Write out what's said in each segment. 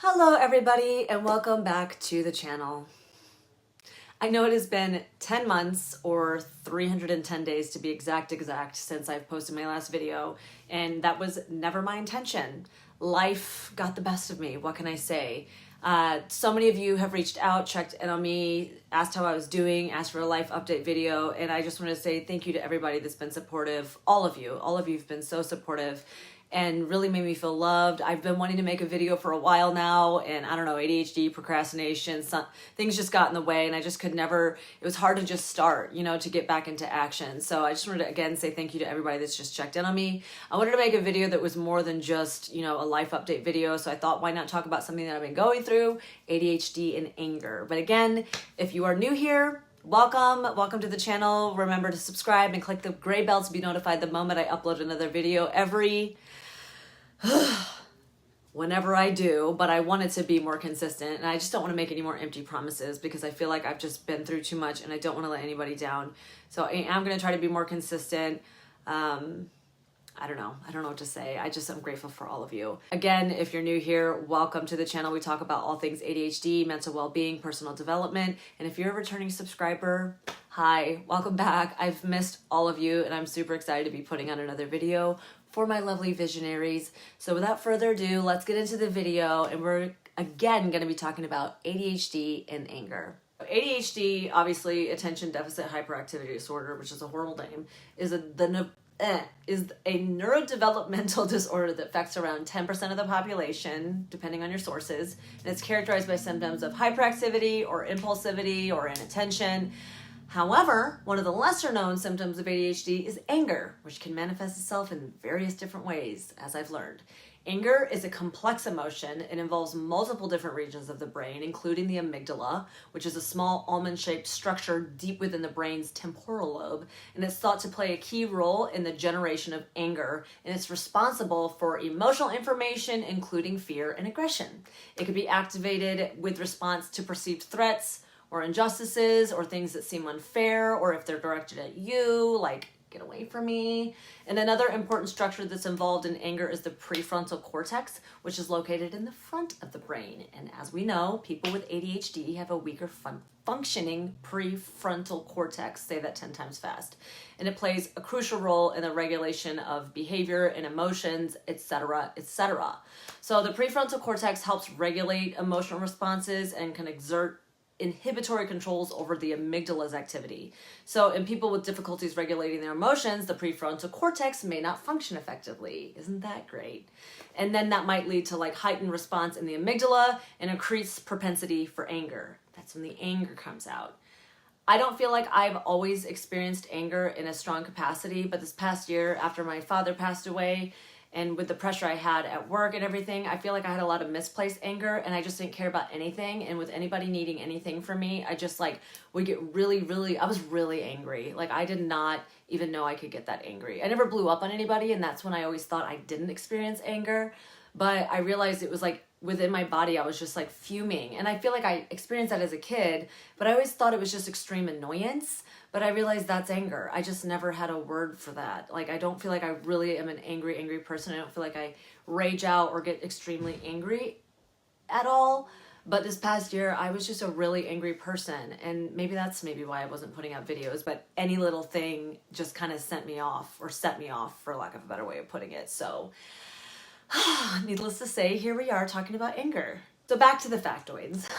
Hello everybody and welcome back to the channel. I know it has been 10 months or 310 days to be exact since I've posted my last video, and that was never my intention. Life got the best of me, what can I say? So many of you have reached out, checked in on me, asked how I was doing, asked for a life update video, and I just want to say thank you to everybody that's been supportive. All of you have been so supportive and really made me feel loved. I've been wanting to make a video for a while now, and I don't know, ADHD, procrastination, things just got in the way, and I just could never, it was hard to just start, to get back into action. So I just wanted to, again, say thank you to everybody that's just checked in on me. I wanted to make a video that was more than just, a life update video, so I thought, why not talk about something that I've been going through, ADHD and anger. But again, if you are new here, welcome to the channel. Remember to subscribe and click the gray bell to be notified the moment I upload another video whenever I do, but I want it to be more consistent, and I just don't want to make any more empty promises because I feel like I've just been through too much and I don't want to let anybody down. So I am going to try to be more consistent. I don't know what to say. I'm grateful for all of you. Again, if you're new here, welcome to the channel. We talk about all things ADHD, mental well-being, personal development. And if you're a returning subscriber, hi, welcome back. I've missed all of you and I'm super excited to be putting out another video for my lovely visionaries. So without further ado, let's get into the video, and we're again going to be talking about ADHD and anger. ADHD, obviously attention deficit hyperactivity disorder, which is a horrible name, is a neurodevelopmental disorder that affects around 10% of the population, depending on your sources, and it's characterized by symptoms of hyperactivity or impulsivity or inattention. However, one of the lesser known symptoms of ADHD is anger, which can manifest itself in various different ways, as I've learned. Anger is a complex emotion. It involves multiple different regions of the brain, including the amygdala, which is a small almond-shaped structure deep within the brain's temporal lobe, and it's thought to play a key role in the generation of anger, and it's responsible for emotional information, including fear and aggression. It could be activated with response to perceived threats, or injustices, or things that seem unfair, or if they're directed at you, like, get away from me. And another important structure that's involved in anger is the prefrontal cortex, which is located in the front of the brain. And as we know, people with ADHD have a weaker functioning prefrontal cortex, say that 10 times fast. And it plays a crucial role in the regulation of behavior and emotions, etc., etc. So the prefrontal cortex helps regulate emotional responses and can exert inhibitory controls over the amygdala's activity. So in people with difficulties regulating their emotions, the prefrontal cortex may not function effectively. Isn't that great? And then that might lead to heightened response in the amygdala and increased propensity for anger. That's when the anger comes out. I don't feel like I've always experienced anger in a strong capacity, but this past year after my father passed away, and with the pressure I had at work and everything, I feel like I had a lot of misplaced anger, and I just didn't care about anything. And with anybody needing anything from me, I just would get I was really angry. I did not even know I could get that angry. I never blew up on anybody, and that's when I always thought I didn't experience anger. But I realized it was within my body, I was just fuming. And I feel like I experienced that as a kid, but I always thought it was just extreme annoyance. But I realized that's anger. I just never had a word for that. I don't feel like I really am an angry person. I don't feel like I rage out or get extremely angry at all. But this past year, I was just a really angry person. And maybe that's why I wasn't putting out videos. But any little thing just kind of set me off, for lack of a better way of putting it. So needless to say, here we are talking about anger. So back to the factoids.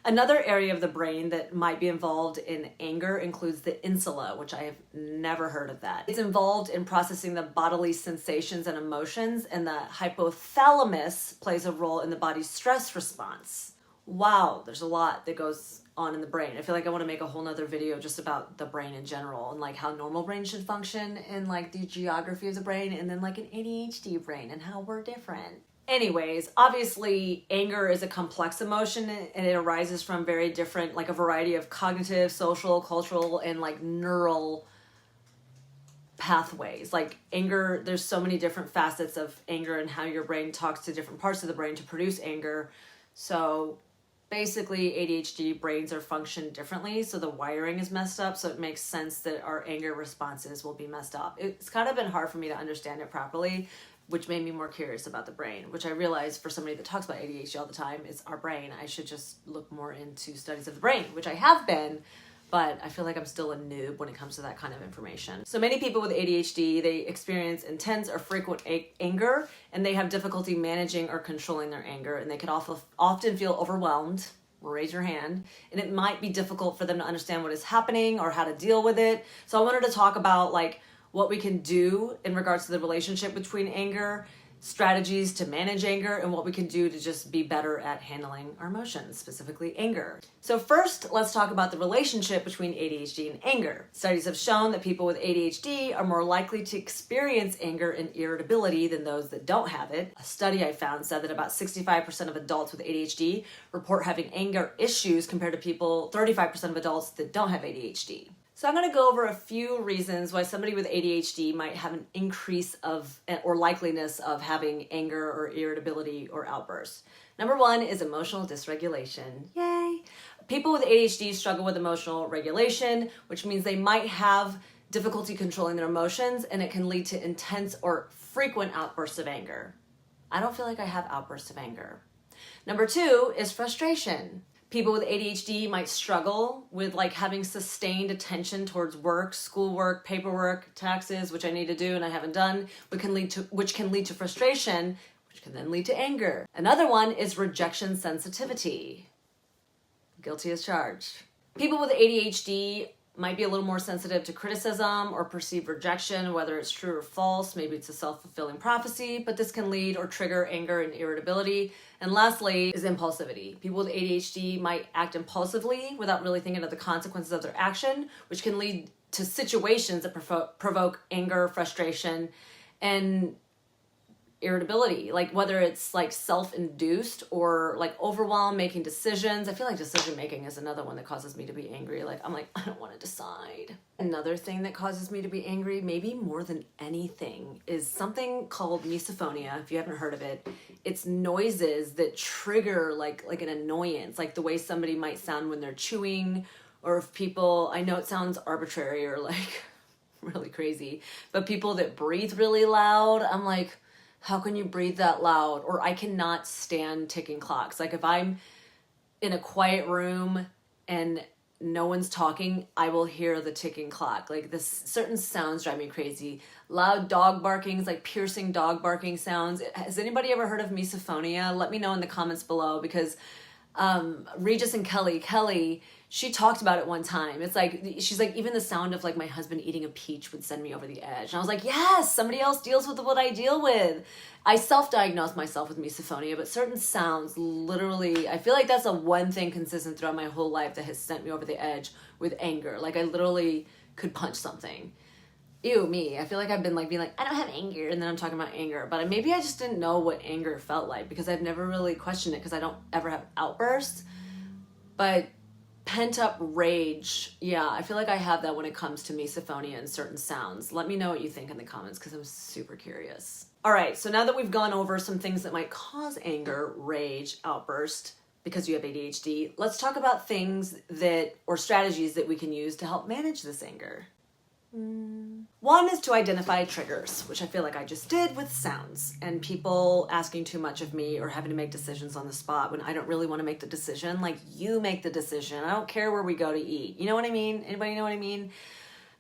Another area of the brain that might be involved in anger includes the insula, which I have never heard of that. It's involved in processing the bodily sensations and emotions, and the hypothalamus plays a role in the body's stress response. Wow, there's a lot that goes on in the brain. I feel like I want to make a whole nother video just about the brain in general and how normal brain should function and the geography of the brain, and then an ADHD brain and how we're different. Anyways, obviously anger is a complex emotion, and it arises from very different, a variety of cognitive, social, cultural, and neural pathways. Anger, there's so many different facets of anger and how your brain talks to different parts of the brain to produce anger. So basically ADHD brains are functioned differently, so the wiring is messed up, so it makes sense that our anger responses will be messed up. It's kind of been hard for me to understand it properly, which made me more curious about the brain, which I realized for somebody that talks about ADHD all the time, it's our brain. I should just look more into studies of the brain, which I have been, but I feel like I'm still a noob when it comes to that kind of information. So many people with ADHD, they experience intense or frequent anger, and they have difficulty managing or controlling their anger, and they can often feel overwhelmed. Raise your hand. And it might be difficult for them to understand what is happening or how to deal with it. So I wanted to talk about like what we can do in regards to the relationship between anger, strategies to manage anger, and what we can do to just be better at handling our emotions, specifically anger. So first, let's talk about the relationship between ADHD and anger. Studies have shown that people with ADHD are more likely to experience anger and irritability than those that don't have it. A study I found said that about 65% of adults with ADHD report having anger issues compared to 35% of adults that don't have ADHD. So I'm going to go over a few reasons why somebody with ADHD might have an increase of or likeliness of having anger or irritability or outbursts. Number one is emotional dysregulation. Yay! People with ADHD struggle with emotional regulation, which means they might have difficulty controlling their emotions, and it can lead to intense or frequent outbursts of anger. I don't feel like I have outbursts of anger. Number two is frustration. People with ADHD might struggle with like having sustained attention towards work, schoolwork, paperwork, taxes, which I need to do and I haven't done, which can lead to frustration, which can then lead to anger. Another one is rejection sensitivity. Guilty as charged. People with ADHD might be a little more sensitive to criticism or perceived rejection, whether it's true or false. Maybe it's a self-fulfilling prophecy, but this can lead or trigger anger and irritability. And lastly is impulsivity. People with ADHD might act impulsively without really thinking of the consequences of their action, which can lead to situations that provoke anger, frustration, and irritability, like whether it's like self-induced or like overwhelm making decisions. I feel like decision making is another one that causes me to be angry. Like I'm like, I don't want to decide. Another thing that causes me to be angry, maybe more than anything, is something called misophonia. If you haven't heard of it, it's noises that trigger like an annoyance, like the way somebody might sound when they're chewing, or if people, I know it sounds arbitrary or like really crazy, but people that breathe really loud, I'm like, how can you breathe that loud? Or I cannot stand ticking clocks. Like if I'm in a quiet room and no one's talking, I will hear the ticking clock. Like this certain sounds drive me crazy. Loud dog barkings, like piercing dog barking sounds. Has anybody ever heard of misophonia? Let me know in the comments below, because Regis and Kelly, she talked about it one time. It's like, she's like, even the sound of like my husband eating a peach would send me over the edge. And I was like, yes, somebody else deals with what I deal with. I self-diagnosed myself with misophonia, but certain sounds literally, I feel like that's the one thing consistent throughout my whole life that has sent me over the edge with anger. Like I literally could punch something. Ew, me. I feel like I've been like being like, I don't have anger, and then I'm talking about anger. But maybe I just didn't know what anger felt like, because I've never really questioned it, because I don't ever have outbursts. But pent up rage, yeah, I feel like I have that when it comes to misophonia and certain sounds. Let me know what you think in the comments, because I'm super curious. All right, so now that we've gone over some things that might cause anger, rage, outburst, because you have ADHD, let's talk about things or strategies that we can use to help manage this anger. One is to identify triggers, which I feel like I just did with sounds, and people asking too much of me or having to make decisions on the spot when I don't really want to make the decision. Like, you make the decision. I don't care where we go to eat. You know what I mean? Anybody know what I mean?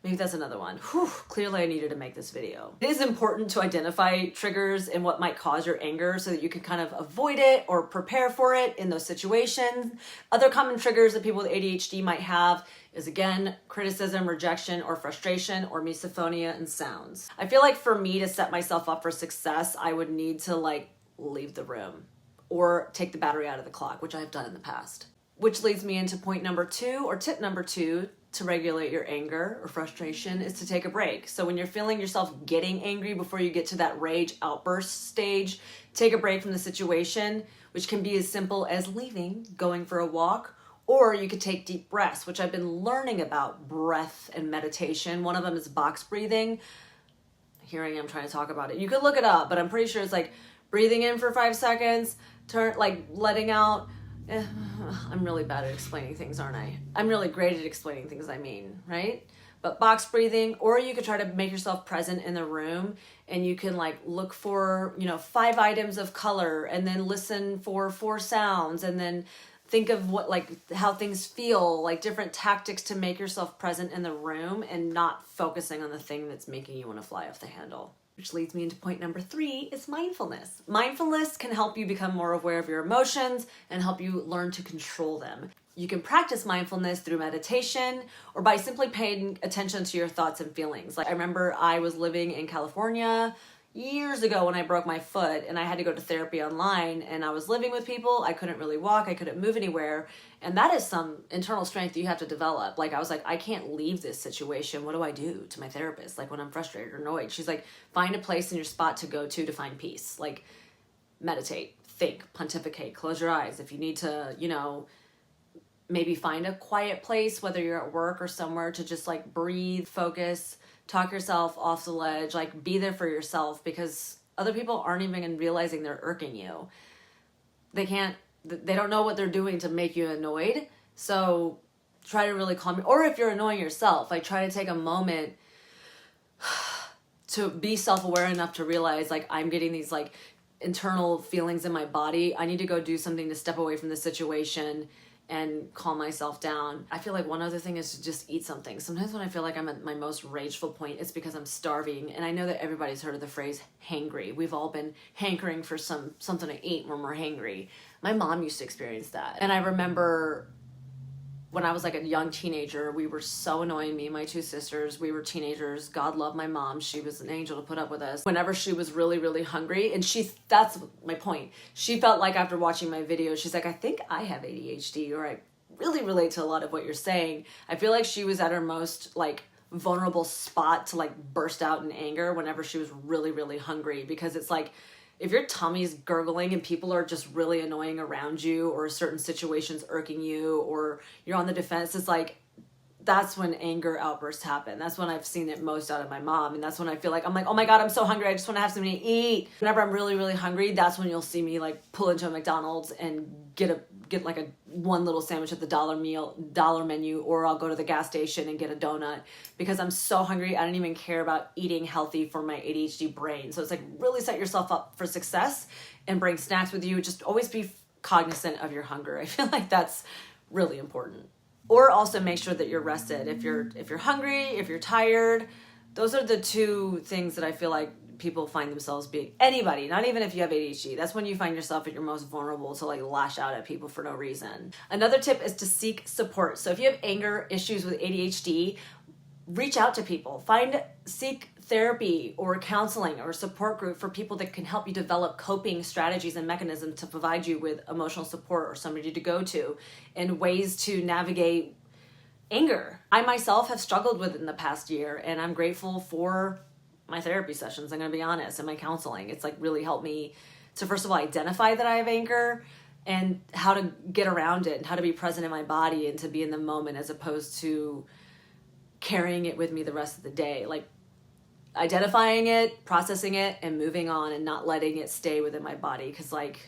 Maybe that's another one. Whew, clearly I needed to make this video. It is important to identify triggers and what might cause your anger so that you can kind of avoid it or prepare for it in those situations. Other common triggers that people with ADHD might have is, again, criticism, rejection, or frustration, or misophonia and sounds. I feel like for me to set myself up for success, I would need to like leave the room or take the battery out of the clock, which I've done in the past. Which leads me into point number 2, or tip number 2, to regulate your anger or frustration, is to take a break. So when you're feeling yourself getting angry before you get to that rage outburst stage, take a break from the situation, which can be as simple as leaving, going for a walk, or you could take deep breaths, which I've been learning about breath and meditation. One of them is box breathing. Here I am trying to talk about it. You could look it up, but I'm pretty sure it's like breathing in for 5 seconds, letting out. I'm really bad at explaining things, aren't I? I'm really great at explaining things, right? But box breathing, or you could try to make yourself present in the room, and you can like look for, 5 items of color, and then listen for 4 sounds, and then think of how things feel, like different tactics to make yourself present in the room and not focusing on the thing that's making you want to fly off the handle. Which leads me into point number 3 is mindfulness. Mindfulness can help you become more aware of your emotions and help you learn to control them. You can practice mindfulness through meditation or by simply paying attention to your thoughts and feelings. Like I remember I was living in California years ago when I broke my foot and I had to go to therapy online, and I was living with people. I couldn't really walk. I couldn't move anywhere. And that is some internal strength you have to develop. Like I was like, I can't leave this situation. What do I do to my therapist? Like when I'm frustrated or annoyed, she's like, find a place in your spot to go to find peace. Like meditate, think, pontificate, close your eyes. If you need to, maybe find a quiet place, whether you're at work or somewhere, to just like breathe, focus, talk yourself off the ledge, like be there for yourself, because other people aren't even realizing they're irking you. They don't know what they're doing to make you annoyed. So try to really calm, or if you're annoying yourself, like try to take a moment to be self-aware enough to realize like I'm getting these like internal feelings in my body. I need to go do something to step away from the situation and calm myself down. I feel like one other thing is to just eat something. Sometimes when I feel like I'm at my most rageful point, it's because I'm starving. And I know that everybody's heard of the phrase hangry. We've all been hankering for something to eat when we're hangry. My mom used to experience that. And I remember when I was like a young teenager, we were so annoying, me and my 2 sisters. We were teenagers. God love my mom. She was an angel to put up with us. Whenever she was really, really hungry, and that's my point. She felt like after watching my videos, she's like, I think I have ADHD, or I really relate to a lot of what you're saying. I feel like she was at her most like vulnerable spot to like burst out in anger whenever she was really, really hungry, because it's like, if your tummy's gurgling and people are just really annoying around you, or certain situations irking you, or you're on the defense, it's like, that's when anger outbursts happen. That's when I've seen it most out of my mom. And that's when I feel like, I'm like, oh my God, I'm so hungry. I just want to have something to eat. Whenever I'm really, really hungry, that's when you'll see me like pull into a McDonald's and get like a one little sandwich at the dollar menu, or I'll go to the gas station and get a donut, because I'm so hungry. I don't even care about eating healthy for my ADHD brain. So it's like, really set yourself up for success and bring snacks with you. Just always be cognizant of your hunger. I feel like that's really important. Or also make sure that you're rested. If you're hungry, if you're tired, those are the 2 things that I feel like people find themselves being. Anybody, not even if you have ADHD, that's when you find yourself at your most vulnerable to like lash out at people for no reason. Another tip is to seek support. So if you have anger issues with ADHD, reach out to people. Seek therapy or counseling or support group for people that can help you develop coping strategies and mechanisms to provide you with emotional support, or somebody to go to, and ways to navigate anger. I myself have struggled with it in the past year, and I'm grateful for my therapy sessions, I'm going to be honest, and my counseling. It's like really helped me to, first of all, identify that I have anger and how to get around it and how to be present in my body and to be in the moment, as opposed to carrying it with me the rest of the day. Like identifying it, processing it, and moving on, and not letting it stay within my body, because like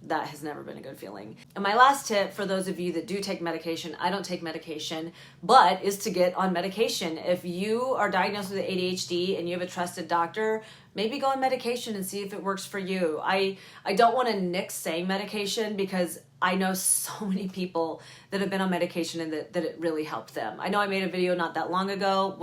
that has never been a good feeling. And my last tip for those of you that do take medication, I don't take medication, but is to get on medication. If you are diagnosed with ADHD and you have a trusted doctor, maybe go on medication and see if it works for you. I don't want to nix saying medication, because I know so many people that have been on medication and that it really helped them. I know I made a video not that long ago.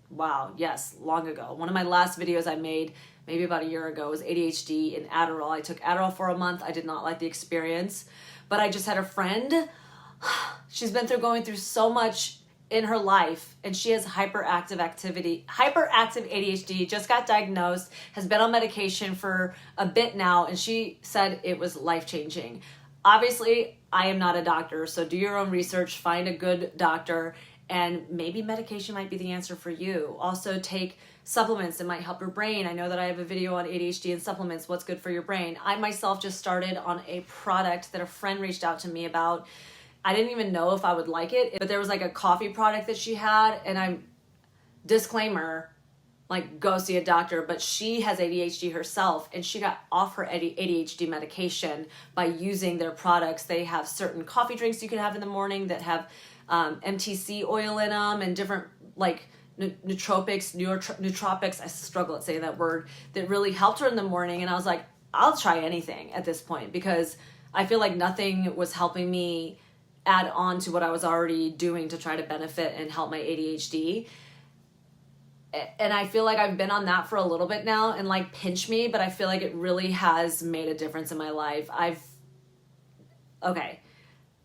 Long ago. One of my last videos I made maybe about a year ago was ADHD and Adderall. I took Adderall for a month. I did not like the experience, but I just had a friend. She's been going through so much in her life, and she has hyperactive ADHD, just got diagnosed, has been on medication for a bit now, and she said it was life-changing. Obviously, I am not a doctor, so do your own research, find a good doctor, and maybe medication might be the answer for you. Also, take supplements that might help your brain. I know that I have a video on ADHD and supplements, what's good for your brain. I myself just started on a product that a friend reached out to me about. I didn't even know if I would like it, but there was like a coffee product that she had, and disclaimer, like go see a doctor, but she has ADHD herself, and she got off her ADHD medication by using their products. They have certain coffee drinks you can have in the morning that have MTC oil in them, and different like nootropics, I struggle at saying that word, that really helped her in the morning. And I was like, I'll try anything at this point, because I feel like nothing was helping me add on to what I was already doing to try to benefit and help my ADHD. And I feel like I've been on that for a little bit now, and like, pinch me, but I feel like it really has made a difference in my life.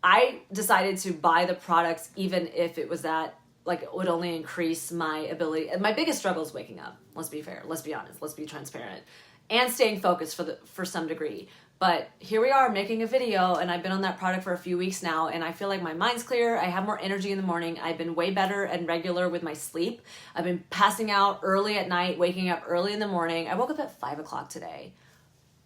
I decided to buy the products even if it was that, like, it would only increase my ability. And my biggest struggle is waking up. Let's be fair. Let's be honest. Let's be transparent. And staying focused for some degree. But here we are making a video, and I've been on that product for a few weeks now, and I feel like my mind's clear. I have more energy in the morning. I've been way better and regular with my sleep. I've been passing out early at night, waking up early in the morning. I woke up at 5 o'clock today.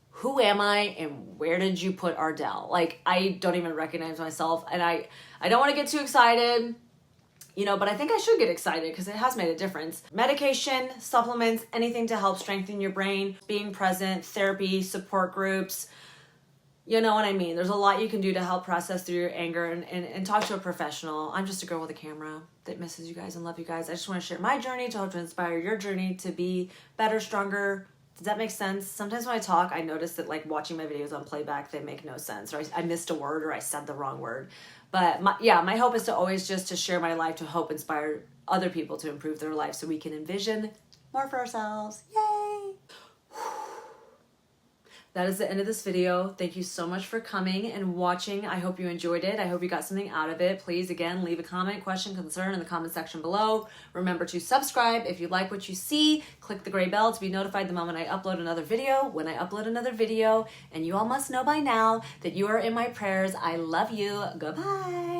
Who am I, and where did you put Ardelle? Like, I don't even recognize myself, and I don't want to get too excited, but I think I should get excited because it has made a difference. Medication, supplements, anything to help strengthen your brain, being present, therapy, support groups, you know what I mean? There's a lot you can do to help process through your anger and talk to a professional. I'm just a girl with a camera that misses you guys and love you guys. I just want to share my journey to help to inspire your journey to be better, stronger. Does that make sense? Sometimes when I talk, I notice that, like, watching my videos on playback, they make no sense, or I missed a word, or I said the wrong word. But my hope is to always just to share my life, to hope inspire other people to improve their life so we can envision more for ourselves. Yay! That is the end of this video. Thank you so much for coming and watching. I hope you enjoyed it. I hope you got something out of it. Please, again, leave a comment, question, concern in the comment section below. Remember to subscribe if you like what you see. Click the gray bell to be notified the moment I upload another video, when I upload another video. And you all must know by now that you are in my prayers. I love you. Goodbye.